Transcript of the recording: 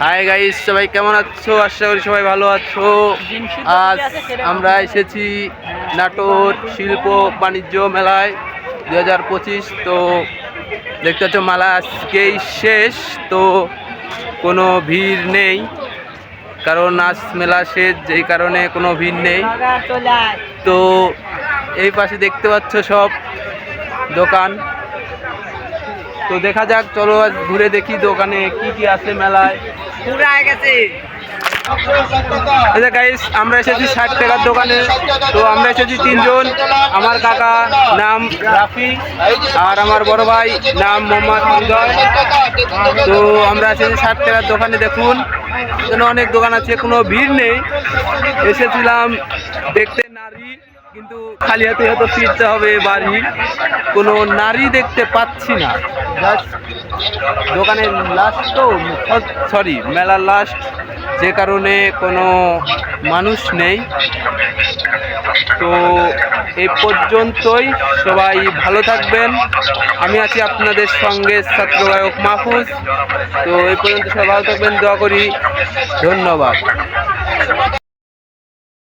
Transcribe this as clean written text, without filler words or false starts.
Hi guys, সবাই কেমন আছো? আশা করি সবাই ভালো আছো। আজ আমরা এসেছি নাটোর শিল্প বাণিজ্য মেলায় 2025। তো দেখতে পাচ্ছ মেলা আজকেই শেষ, তো কোনো ভিড় নেই, কারণ আজ মেলা শেষ, যেই কারণে কোনো ভিড় নেই। তো এই পাশে দেখতে পাচ্ছ সব দোকান। তো দেখা যাক, চলো আজ ঘুরে দেখি দোকানে কি কি আছে মেলায়। গাইস, আমরা এসেছি 60 টাকার দোকানে। তো আমরা এসেছি তিনজন, আমার কাকা নাম রাফি আর আমার বড় ভাই নাম মোহাম্মদ হৃদয়। তো আমরা এসেছি 60 টাকার দোকানে। দেখুন এখানে অনেক দোকান আছে, কোনো ভিড় নেই। এসেছিলাম দেখতে নারী, কিন্তু খালি হাতে হয়তো ফিরতে হবে বাড়ি, কোনো নারী দেখতে পাচ্ছি না। জাস্ট দোকানের লাস্ট, তো সরি মেলার লাস্ট, যে কারণে কোনো মানুষ নেই। তো এই পর্যন্তই, সবাই ভালো থাকবেন। আমি আছি আপনাদের সঙ্গে, ছাত্র গায়ক মাহফুজ। তো এই পর্যন্ত সবাই ভালো থাকবেন, দোয়া করি। ধন্যবাদ।